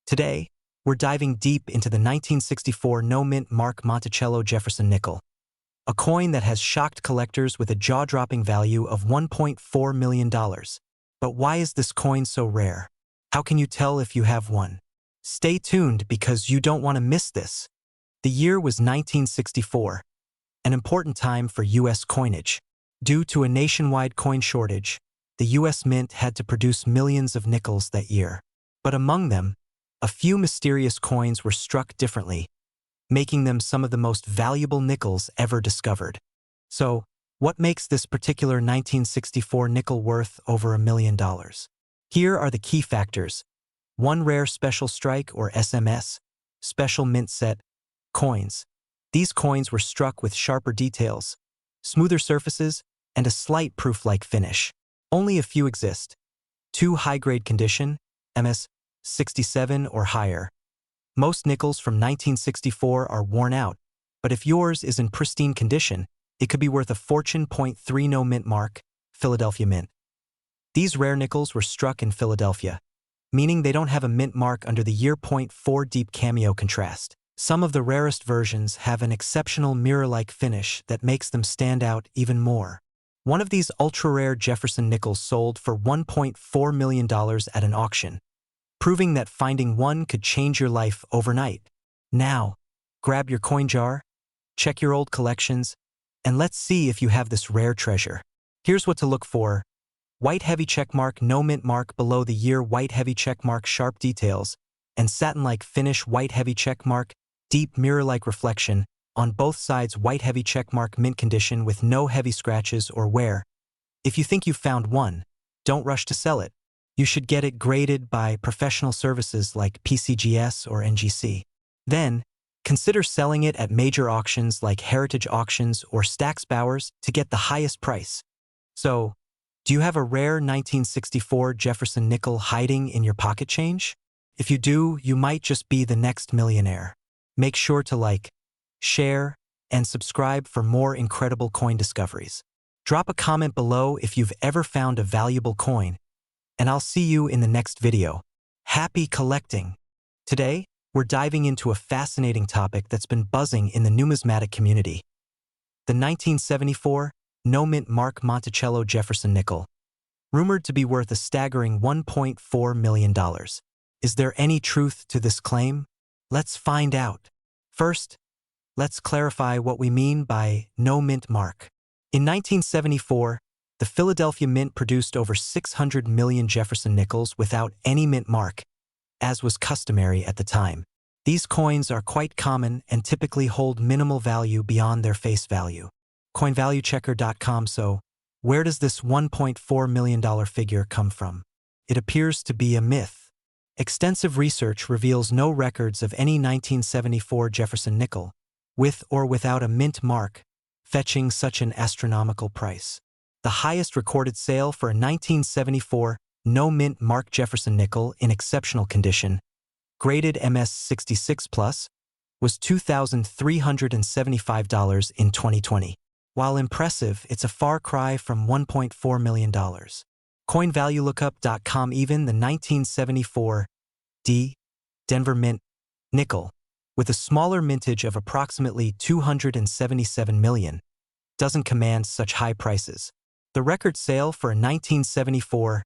Today, we're diving deep into the 1964 no-mint mark Monticello Jefferson nickel, a coin that has shocked collectors with a jaw-dropping value of $1.4 million. But why is this coin so rare? How can you tell if you have one? Stay tuned because you don't want to miss this. The year was 1964, an important time for U.S. coinage. Due to a nationwide coin shortage, the U.S. Mint had to produce millions of nickels that year. But among them, a few mysterious coins were struck differently, making them some of the most valuable nickels ever discovered. So, what makes this particular 1964 nickel worth over $1 million? Here are the key factors. 1 Rare Special Strike or SMS, Special Mint Set, coins. These coins were struck with sharper details, smoother surfaces, and a slight proof-like finish. Only a few exist. 2 High-grade condition, MS 67 or higher. Most nickels from 1964 are worn out, but if yours is in pristine condition, it could be worth a fortune. 3 No Mint Mark, Philadelphia Mint. These rare nickels were struck in Philadelphia, meaning they don't have a mint mark under the year. 4 Deep cameo contrast. Some of the rarest versions have an exceptional mirror-like finish that makes them stand out even more. One of these ultra-rare Jefferson nickels sold for $1.4 million at an auction, proving that finding one could change your life overnight. Now, grab your coin jar, check your old collections, and let's see if you have this rare treasure. Here's what to look for. White heavy checkmark, no mint mark below the year. White heavy checkmark, sharp details, and satin-like finish. White heavy checkmark, deep mirror-like reflection. On both sides, white heavy checkmark, mint condition with no heavy scratches or wear. If you think you've found one, don't rush to sell it. You should get it graded by professional services like PCGS or NGC. Then, consider selling it at major auctions like Heritage Auctions or Stack's Bowers to get the highest price. So, do you have a rare 1964 Jefferson nickel hiding in your pocket change? If you do, you might just be the next millionaire. Make sure to like, share, and subscribe for more incredible coin discoveries. Drop a comment below if you've ever found a valuable coin, and I'll see you in the next video. Happy collecting! Today, we're diving into a fascinating topic that's been buzzing in the numismatic community. The 1974 no-mint mark Monticello Jefferson nickel, rumored to be worth a staggering $1.4 million. Is there any truth to this claim? Let's find out. First, let's clarify what we mean by no-mint mark. In 1974, the Philadelphia Mint produced over 600 million Jefferson nickels without any mint mark, as was customary at the time. These coins are quite common and typically hold minimal value beyond their face value. CoinValueChecker.com. So, where does this $1.4 million figure come from? It appears to be a myth. Extensive research reveals no records of any 1974 Jefferson nickel, with or without a mint mark, fetching such an astronomical price. The highest recorded sale for a 1974 no-mint mark Jefferson nickel in exceptional condition, graded MS 66+, was $2,375 in 2020. While impressive, it's a far cry from $1.4 million. CoinValueLookup.com. Even the 1974 Denver Mint nickel, with a smaller mintage of approximately 277 million, doesn't command such high prices. The record sale for a 1974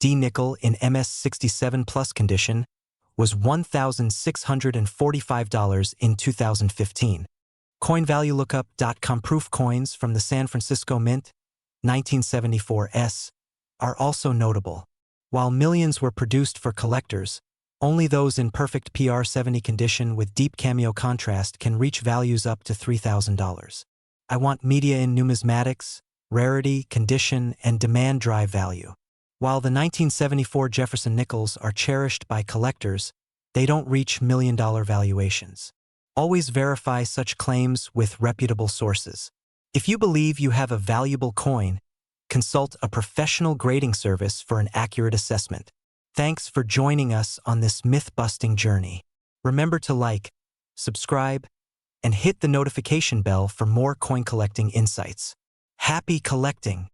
nickel in MS 67+ condition was $1,645 in 2015. CoinValueLookup.com. Proof coins from the San Francisco Mint, 1974s, are also notable. While millions were produced for collectors, only those in perfect PR70 condition with deep cameo contrast can reach values up to $3,000. I want media in numismatics, rarity, condition, and demand drive value. While the 1974 Jefferson nickels are cherished by collectors, they don't reach million-dollar valuations. Always verify such claims with reputable sources. If you believe you have a valuable coin, consult a professional grading service for an accurate assessment. Thanks for joining us on this myth-busting journey. Remember to like, subscribe, and hit the notification bell for more coin collecting insights. Happy collecting!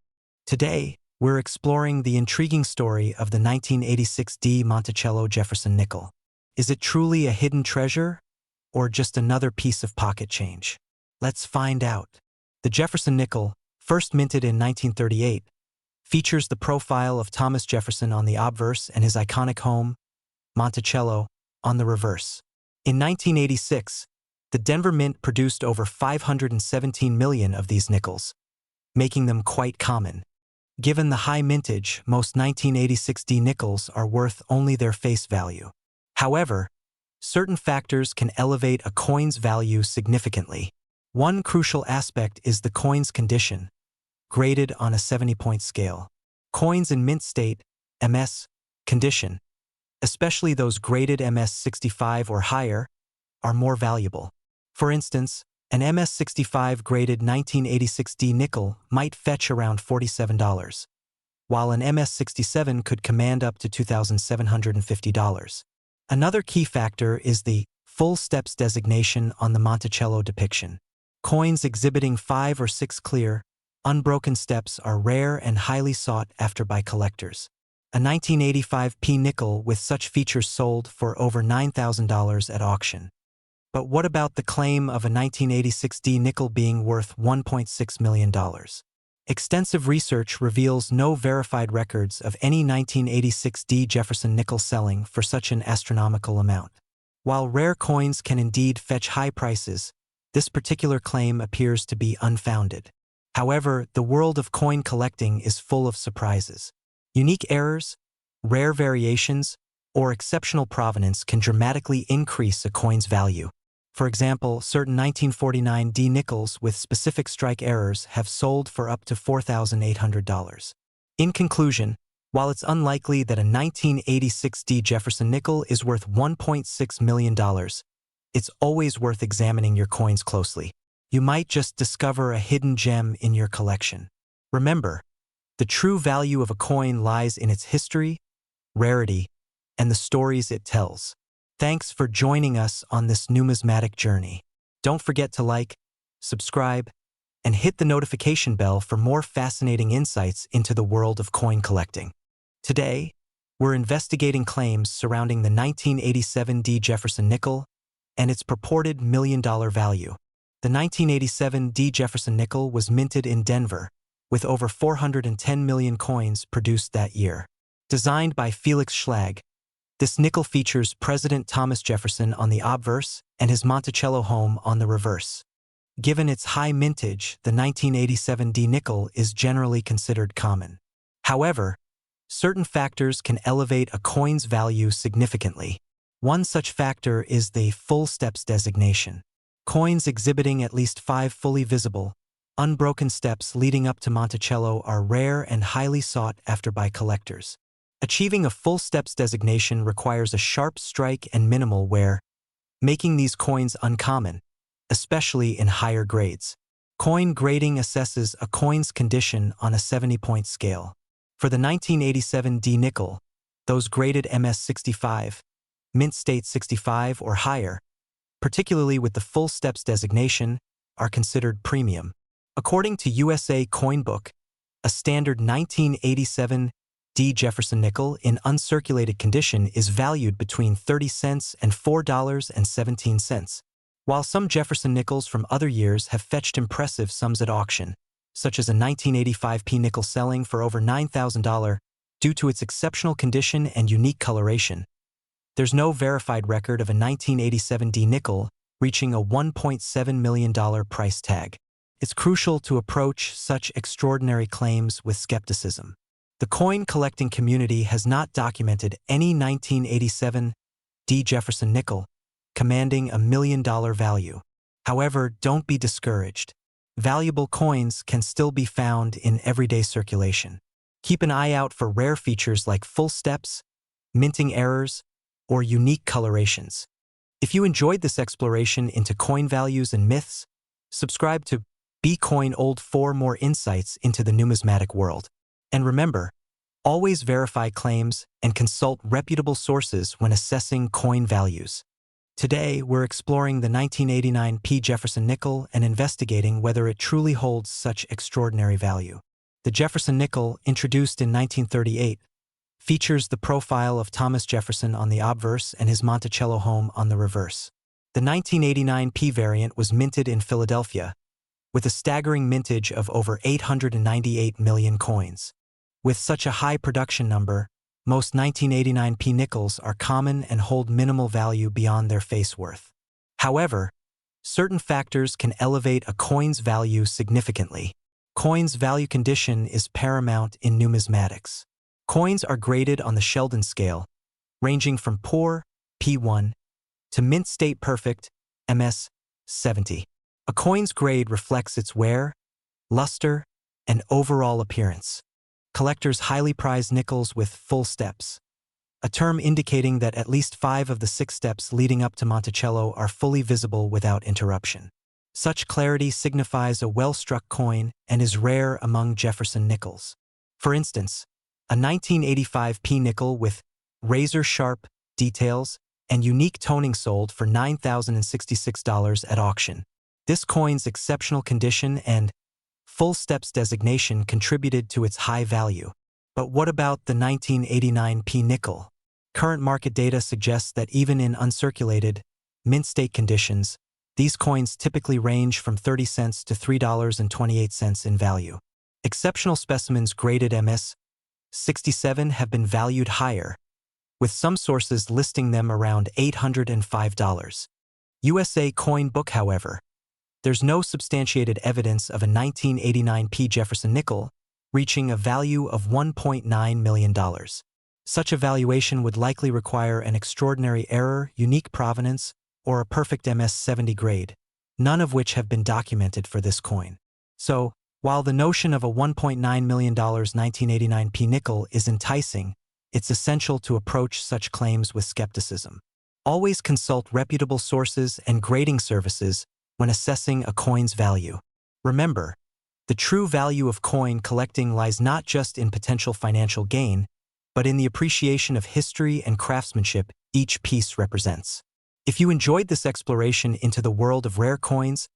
Today, we're exploring the intriguing story of the 1986 Monticello Jefferson nickel. Is it truly a hidden treasure, or just another piece of pocket change? Let's find out. The Jefferson nickel, first minted in 1938, features the profile of Thomas Jefferson on the obverse and his iconic home, Monticello, on the reverse. In 1986, the Denver Mint produced over 517 million of these nickels, making them quite common. Given the high mintage, most 1986 D nickels are worth only their face value. However, certain factors can elevate a coin's value significantly. One crucial aspect is the coin's condition, graded on a 70-point scale. Coins in mint state, MS, condition, especially those graded MS 65 or higher, are more valuable. For instance, an MS 65 graded 1986 D nickel might fetch around $47, while an MS 67 could command up to $2,750. Another key factor is the full steps designation on the Monticello depiction. Coins exhibiting 5 or 6 clear, unbroken steps are rare and highly sought after by collectors. A 1985 P nickel with such features sold for over $9,000 at auction. But what about the claim of a 1986 D nickel being worth $1.6 million? Extensive research reveals no verified records of any 1986 D Jefferson nickel selling for such an astronomical amount. While rare coins can indeed fetch high prices, this particular claim appears to be unfounded. However, the world of coin collecting is full of surprises. Unique errors, rare variations, or exceptional provenance can dramatically increase a coin's value. For example, certain 1949 D nickels with specific strike errors have sold for up to $4,800. In conclusion, while it's unlikely that a 1986 D Jefferson nickel is worth $1.6 million, it's always worth examining your coins closely. You might just discover a hidden gem in your collection. Remember, the true value of a coin lies in its history, rarity, and the stories it tells. Thanks for joining us on this numismatic journey. Don't forget to like, subscribe, and hit the notification bell for more fascinating insights into the world of coin collecting. Today, we're investigating claims surrounding the 1987 D Jefferson nickel and its purported million-dollar value. The 1987 D Jefferson nickel was minted in Denver, with over 410 million coins produced that year. Designed by Felix Schlag, this nickel features President Thomas Jefferson on the obverse and his Monticello home on the reverse. Given its high mintage, the 1987 D nickel is generally considered common. However, certain factors can elevate a coin's value significantly. One such factor is the full steps designation. Coins exhibiting at least 5 fully visible, unbroken steps leading up to Monticello are rare and highly sought after by collectors. Achieving a full steps designation requires a sharp strike and minimal wear, making these coins uncommon, especially in higher grades. Coin grading assesses a coin's condition on a 70-point scale. For the 1987 D nickel, those graded MS 65, mint state 65 or higher, particularly with the full steps designation, are considered premium. According to USA Coin Book, a standard 1987 D Jefferson nickel in uncirculated condition is valued between 30 cents and $4.17, while some Jefferson nickels from other years have fetched impressive sums at auction, such as a 1985 P nickel selling for over $9,000 due to its exceptional condition and unique coloration. There's no verified record of a 1987 D nickel reaching a $1.7 million price tag. It's crucial to approach such extraordinary claims with skepticism. The coin collecting community has not documented any 1987 D Jefferson nickel commanding a $1 million value. However, don't be discouraged. Valuable coins can still be found in everyday circulation. Keep an eye out for rare features like full steps, minting errors, or unique colorations. If you enjoyed this exploration into coin values and myths, subscribe to Coin Old for more insights into the numismatic world. And remember, always verify claims and consult reputable sources when assessing coin values. Today, we're exploring the 1989 P. Jefferson nickel and investigating whether it truly holds such extraordinary value. The Jefferson nickel, introduced in 1938, features the profile of Thomas Jefferson on the obverse and his Monticello home on the reverse. The 1989 P variant was minted in Philadelphia, with a staggering mintage of over 898 million coins. With such a high production number, most 1989 P nickels are common and hold minimal value beyond their face worth. However, certain factors can elevate a coin's value significantly. Coin's value condition is paramount in numismatics. Coins are graded on the Sheldon scale, ranging from poor, P1, to mint state perfect, MS 70. A coin's grade reflects its wear, luster, and overall appearance. Collectors highly prize nickels with full steps, a term indicating that at least 5 of the 6 steps leading up to Monticello are fully visible without interruption. Such clarity signifies a well-struck coin and is rare among Jefferson nickels. For instance, a 1985 P nickel with razor-sharp details and unique toning sold for $9,066 at auction. This coin's exceptional condition and full steps designation contributed to its high value. But what about the 1989 P nickel? Current market data suggests that even in uncirculated, mint state conditions, these coins typically range from 30 cents to $3.28 in value. Exceptional specimens graded MS 67 have been valued higher, with some sources listing them around $805. USA Coin Book, however, there's no substantiated evidence of a 1989 P Jefferson nickel reaching a value of $1.9 million. Such a valuation would likely require an extraordinary error, unique provenance, or a perfect MS-70 grade, none of which have been documented for this coin. So, while the notion of a $1.9 million 1989 P nickel is enticing, it's essential to approach such claims with skepticism. Always consult reputable sources and grading services when assessing a coin's value. Remember, the true value of coin collecting lies not just in potential financial gain, but in the appreciation of history and craftsmanship each piece represents. If you enjoyed this exploration into the world of rare coins,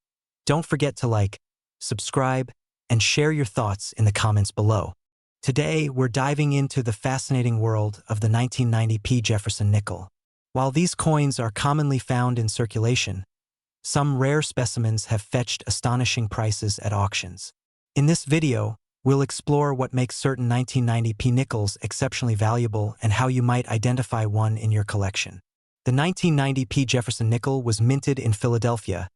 don't forget to like, subscribe, and share your thoughts in the comments below. Today, we're diving into the fascinating world of the 1990 P Jefferson nickel. While these coins are commonly found in circulation, some rare specimens have fetched astonishing prices at auctions. In this video, we'll explore what makes certain 1990 P nickels exceptionally valuable and how you might identify one in your collection. The 1990 P Jefferson nickel was minted in Philadelphia,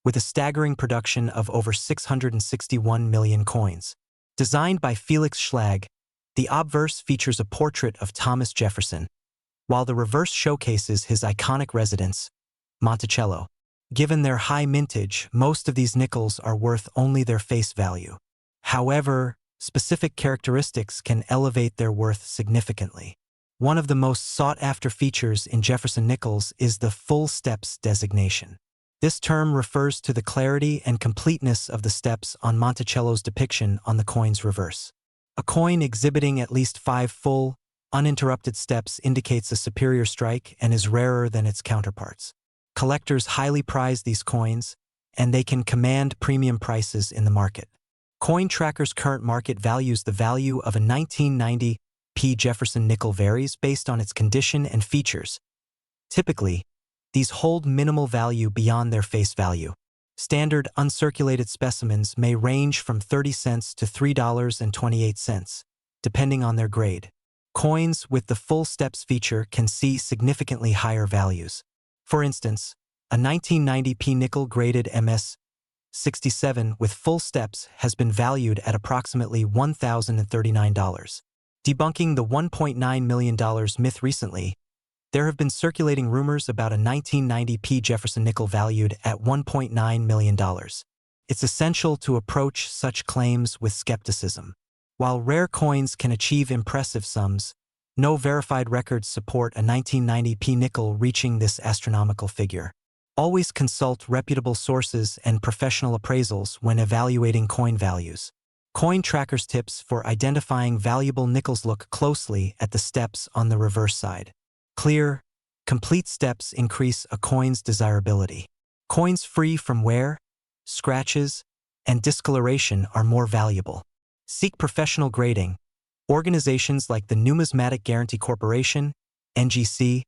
with a staggering production of over 661 million coins. Designed by Felix Schlag, the obverse features a portrait of Thomas Jefferson, while the reverse showcases his iconic residence, Monticello. Given their high mintage, most of these nickels are worth only their face value. However, specific characteristics can elevate their worth significantly. One of the most sought-after features in Jefferson nickels is the full steps designation. This term refers to the clarity and completeness of the steps on Monticello's depiction on the coin's reverse. A coin exhibiting at least 5 full, uninterrupted steps indicates a superior strike and is rarer than its counterparts. Collectors highly prize these coins, and they can command premium prices in the market. Coin Tracker's current market values the value of a 1990 P Jefferson nickel varies based on its condition and features. Typically, these hold minimal value beyond their face value. Standard uncirculated specimens may range from 30 cents to $3.28, depending on their grade. Coins with the full steps feature can see significantly higher values. For instance, a 1990 P nickel graded MS 67 with full steps has been valued at approximately $1,039. Debunking the $1.9 million myth recently, there have been circulating rumors about a 1990 P Jefferson nickel valued at $1.9 million. It's essential to approach such claims with skepticism. While rare coins can achieve impressive sums, no verified records support a 1990 P nickel reaching this astronomical figure. Always consult reputable sources and professional appraisals when evaluating coin values. Coin Tracker's tips for identifying valuable nickels: look closely at the steps on the reverse side. Clear, complete steps increase a coin's desirability. Coins free from wear, scratches, and discoloration are more valuable. Seek professional grading, Organizations like the Numismatic Guarantee Corporation, NGC,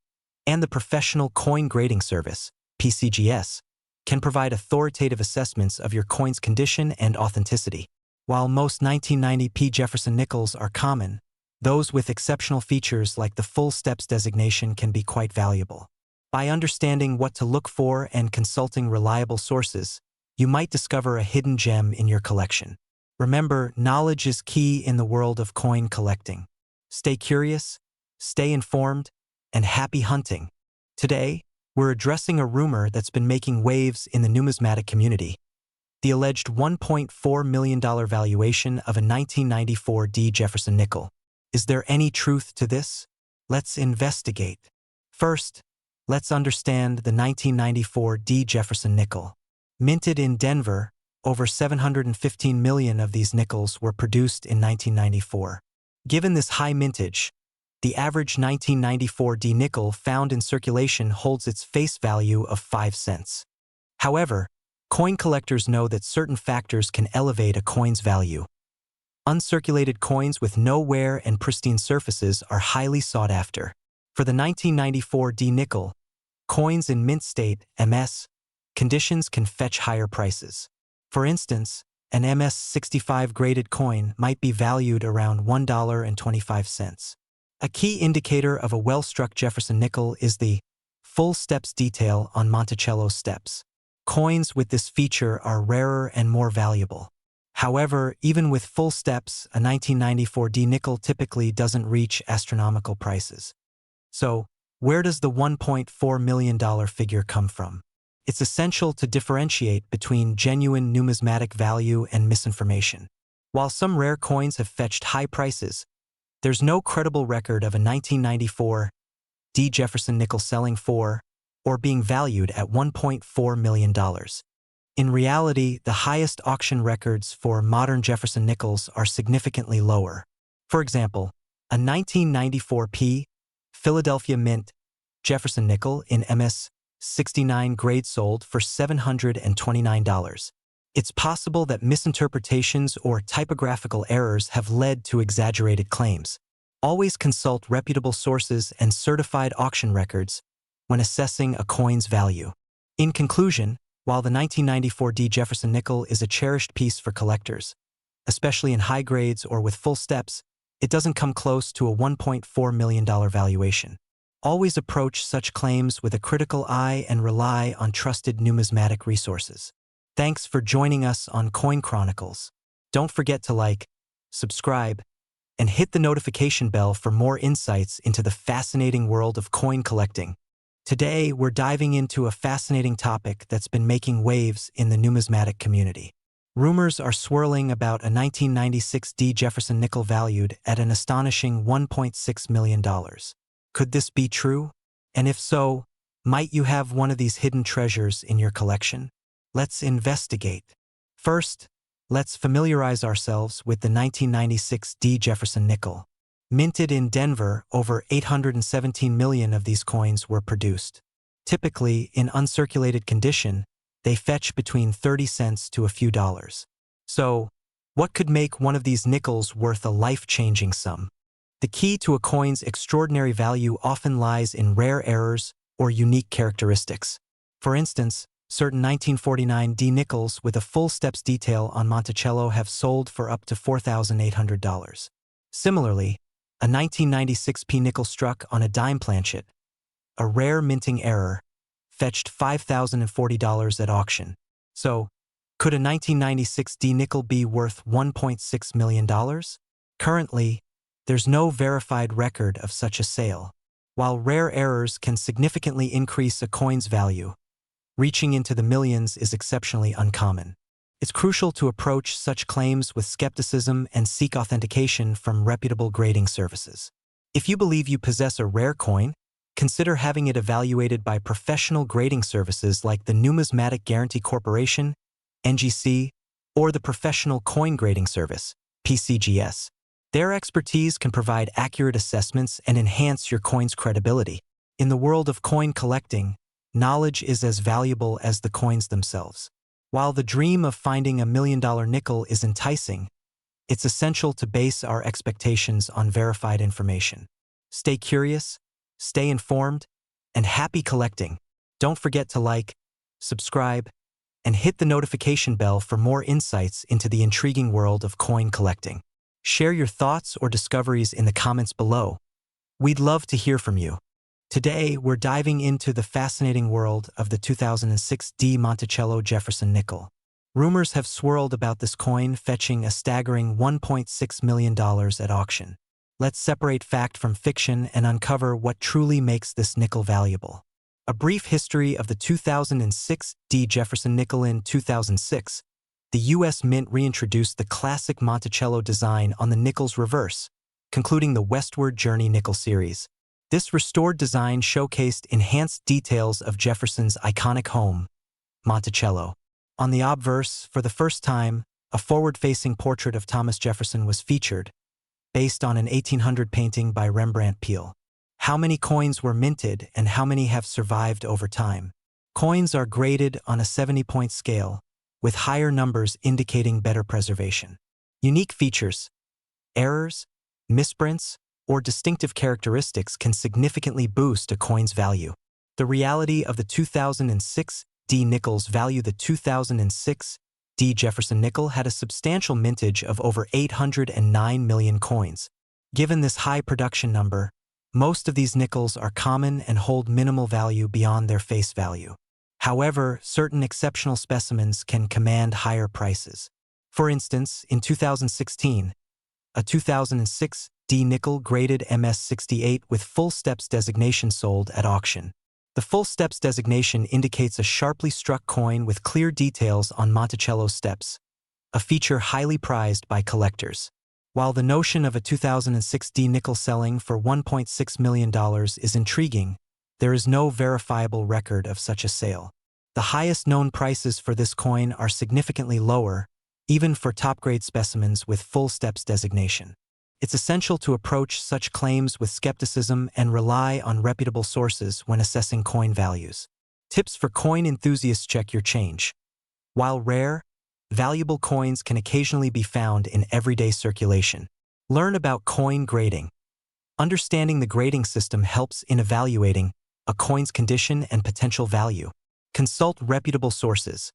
and the Professional Coin Grading Service, PCGS, can provide authoritative assessments of your coin's condition and authenticity. While most 1990p Jefferson nickels are common, those with exceptional features like the full steps designation can be quite valuable. By understanding what to look for and consulting reliable sources, you might discover a hidden gem in your collection. Remember, knowledge is key in the world of coin collecting. Stay curious, stay informed, and happy hunting. Today, we're addressing a rumor that's been making waves in the numismatic community: the alleged $1.4 million valuation of a 1994 D. Jefferson nickel. Is there any truth to this? Let's investigate. First, let's understand the 1994 D. Jefferson nickel. Minted in Denver, over 715 million of these nickels were produced in 1994. Given this high mintage, the average 1994 D nickel found in circulation holds its face value of 5 cents. However, coin collectors know that certain factors can elevate a coin's value. Uncirculated coins with no wear and pristine surfaces are highly sought after. For the 1994 D nickel, coins in mint state (MS) conditions can fetch higher prices. For instance, an MS-65 graded coin might be valued around $1.25. A key indicator of a well-struck Jefferson nickel is the full steps detail on Monticello steps. Coins with this feature are rarer and more valuable. However, even with full steps, a 1994 D nickel typically doesn't reach astronomical prices. So, where does the $1.4 million figure come from? It's essential to differentiate between genuine numismatic value and misinformation. While some rare coins have fetched high prices, there's no credible record of a 1994 D. Jefferson nickel selling for or being valued at $1.4 million. In reality, the highest auction records for modern Jefferson nickels are significantly lower. For example, a 1994p Philadelphia Mint Jefferson nickel in MS-69 grade sold for $729. It's possible that misinterpretations or typographical errors have led to exaggerated claims. Always consult reputable sources and certified auction records when assessing a coin's value. In conclusion, while the 1994 D. Jefferson nickel is a cherished piece for collectors, especially in high grades or with full steps, it doesn't come close to a $1.4 million valuation. Always approach such claims with a critical eye and rely on trusted numismatic resources. Thanks for joining us on Coin Chronicles. Don't forget to like, subscribe, and hit the notification bell for more insights into the fascinating world of coin collecting. Today, we're diving into a fascinating topic that's been making waves in the numismatic community. Rumors are swirling about a 1996 D. Jefferson nickel valued at an astonishing $1.6 million. Could this be true? And if so, might you have one of these hidden treasures in your collection? Let's investigate. First, let's familiarize ourselves with the 1996 D. Jefferson nickel. Minted in Denver, over 817 million of these coins were produced. Typically, in uncirculated condition, they fetch between 30 cents to a few dollars. So, what could make one of these nickels worth a life-changing sum? The key to a coin's extraordinary value often lies in rare errors or unique characteristics. For instance, certain 1949 D nickels with a full steps detail on Monticello have sold for up to $4,800. Similarly, a 1996 P nickel struck on a dime planchet, a rare minting error, fetched $5,040 at auction. So, could a 1996 D nickel be worth $1.6 million? Currently, there's no verified record of such a sale. While rare errors can significantly increase a coin's value, reaching into the millions is exceptionally uncommon. It's crucial to approach such claims with skepticism and seek authentication from reputable grading services. If you believe you possess a rare coin, consider having it evaluated by professional grading services like the Numismatic Guarantee Corporation, NGC, or the Professional Coin Grading Service, PCGS. Their expertise can provide accurate assessments and enhance your coin's credibility. In the world of coin collecting, knowledge is as valuable as the coins themselves. While the dream of finding $1 million nickel is enticing, It's essential to base our expectations on verified information. Stay curious, stay informed, and happy collecting. Don't forget to like, subscribe, and hit the notification bell for more insights into the intriguing world of coin collecting. Share your thoughts or discoveries in the comments below. We'd love to hear from you. Today, we're diving into the fascinating world of the 2006 D Monticello Jefferson nickel. Rumors have swirled about this coin fetching a staggering $1.6 million at auction. Let's separate fact from fiction and uncover what truly makes this nickel valuable. A brief history of the 2006 D Jefferson nickel. In 2006, the U.S. Mint reintroduced the classic Monticello design on the nickel's reverse, concluding the Westward Journey nickel series. This restored design showcased enhanced details of Jefferson's iconic home, Monticello. On the obverse, for the first time, a forward-facing portrait of Thomas Jefferson was featured, based on an 1800 painting by Rembrandt Peale. How many coins were minted and how many have survived over time? Coins are graded on a 70-point scale, with higher numbers indicating better preservation. Unique features, errors, misprints, or distinctive characteristics can significantly boost a coin's value. The reality of the 2006 D nickels value. The 2006 D Jefferson nickel had a substantial mintage of over 809 million coins. Given this high production number, most of these nickels are common and hold minimal value beyond their face value. However, certain exceptional specimens can command higher prices. For instance, in 2016, a 2006 D nickel graded MS68 with full steps designation sold at auction. The full steps designation indicates a sharply struck coin with clear details on Monticello's steps, a feature highly prized by collectors. While the notion of a 2006 D nickel selling for $1.6 million is intriguing, there is no verifiable record of such a sale. The highest known prices for this coin are significantly lower, even for top-grade specimens with full steps designation. It's essential to approach such claims with skepticism and rely on reputable sources when assessing coin values. Tips for coin enthusiasts: check your change. While rare, valuable coins can occasionally be found in everyday circulation. Learn about coin grading. Understanding the grading system helps in evaluating a coin's condition and potential value. Consult reputable sources.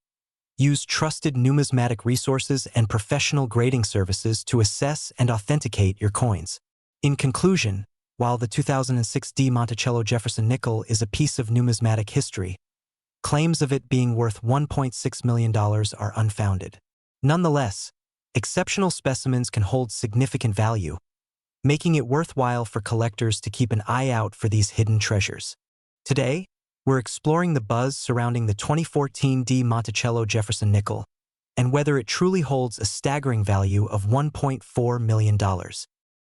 Use trusted numismatic resources and professional grading services to assess and authenticate your coins. In conclusion, while the 2006 D Monticello Jefferson nickel is a piece of numismatic history, claims of it being worth $1.6 million are unfounded. Nonetheless, exceptional specimens can hold significant value, making it worthwhile for collectors to keep an eye out for these hidden treasures. Today, we're exploring the buzz surrounding the 2014 D Monticello Jefferson nickel and whether it truly holds a staggering value of $1.4 million.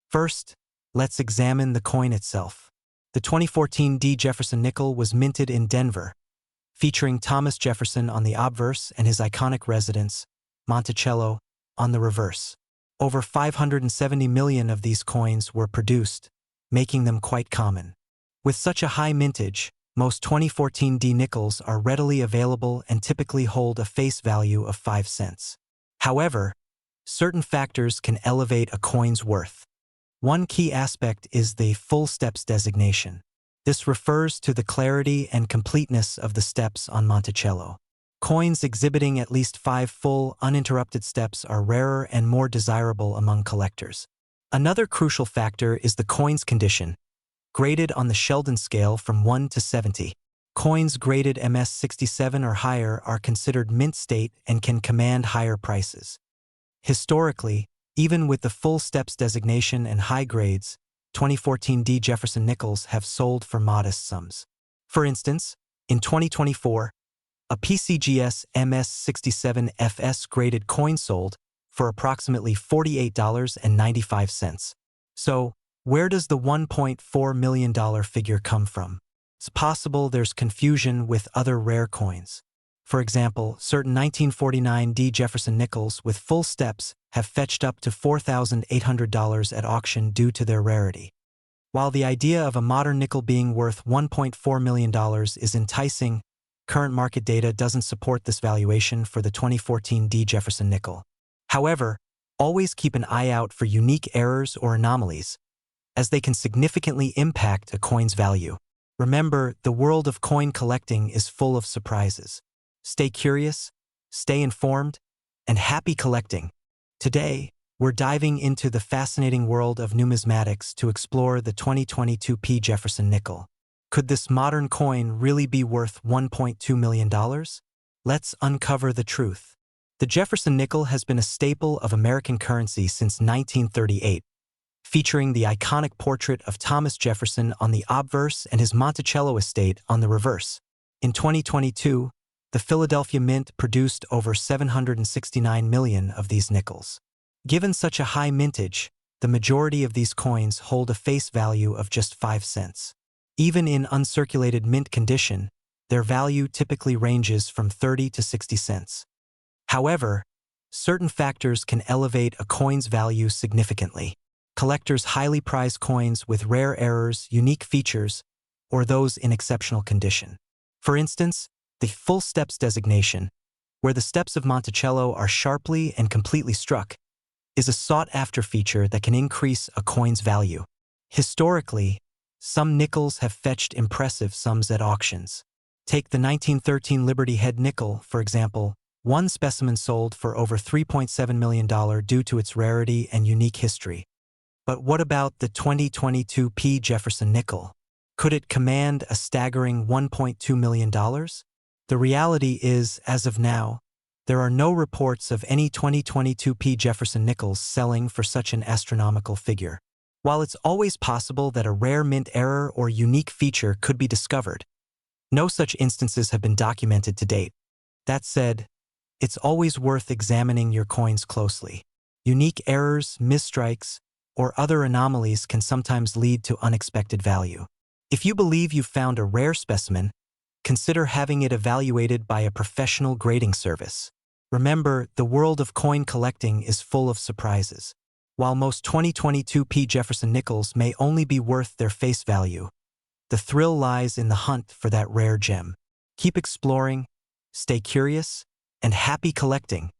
First, let's examine the coin itself. The 2014 D Jefferson nickel was minted in Denver, featuring Thomas Jefferson on the obverse and his iconic residence, Monticello, on the reverse. Over 570 million of these coins were produced, making them quite common. With such a high mintage, most 2014 D nickels are readily available and typically hold a face value of 5 cents. However, certain factors can elevate a coin's worth. One key aspect is the full steps designation. This refers to the clarity and completeness of the steps on Monticello. Coins exhibiting at least 5 full, uninterrupted steps are rarer and more desirable among collectors. Another crucial factor is the coin's condition, graded on the Sheldon scale from 1 to 70. Coins graded MS67 or higher are considered mint state and can command higher prices. Historically, even with the full steps designation and high grades, 2014 D Jefferson nickels have sold for modest sums. For instance, in 2024, a PCGS MS67 FS graded coin sold for approximately $48.95. So, where does the $1.4 million figure come from? It's possible there's confusion with other rare coins. For example, certain 1949 D Jefferson nickels with full steps have fetched up to $4,800 at auction due to their rarity. While the idea of a modern nickel being worth $1.4 million is enticing, current market data doesn't support this valuation for the 2014 D Jefferson nickel. However, Always keep an eye out for unique errors or anomalies, as they can significantly impact a coin's value. Remember, the world of coin collecting is full of surprises. Stay curious, stay informed, and happy collecting. Today, we're diving into the fascinating world of numismatics to explore the 2022 Jefferson nickel. Could this modern coin really be worth $1.2 million? Let's uncover the truth. The Jefferson nickel has been a staple of American currency since 1938, featuring the iconic portrait of Thomas Jefferson on the obverse and his Monticello estate on the reverse. In 2022, the Philadelphia Mint produced over 769 million of these nickels. Given such a high mintage, the majority of these coins hold a face value of just 5 cents. Even in uncirculated mint condition, their value typically ranges from 30 to 60 cents. However, certain factors can elevate a coin's value significantly. Collectors highly prize coins with rare errors, unique features, or those in exceptional condition. For instance, the full steps designation, where the steps of Monticello are sharply and completely struck, is a sought-after feature that can increase a coin's value. Historically, some nickels have fetched impressive sums at auctions. Take the 1913 Liberty Head nickel, for example. One specimen sold for over $3.7 million due to its rarity and unique history. But what about the 2022 Jefferson nickel? Could it command a staggering $1.2 million? The reality is, as of now, there are no reports of any 2022 Jefferson nickels selling for such an astronomical figure. While it's always possible that a rare mint error or unique feature could be discovered, no such instances have been documented to date. That said, it's always worth examining your coins closely. Unique errors, misstrikes, or other anomalies can sometimes lead to unexpected value. If you believe you've found a rare specimen, consider having it evaluated by a professional grading service. Remember, the world of coin collecting is full of surprises. While most 2022 Jefferson nickels may only be worth their face value, the thrill lies in the hunt for that rare gem. Keep exploring, stay curious, and happy collecting.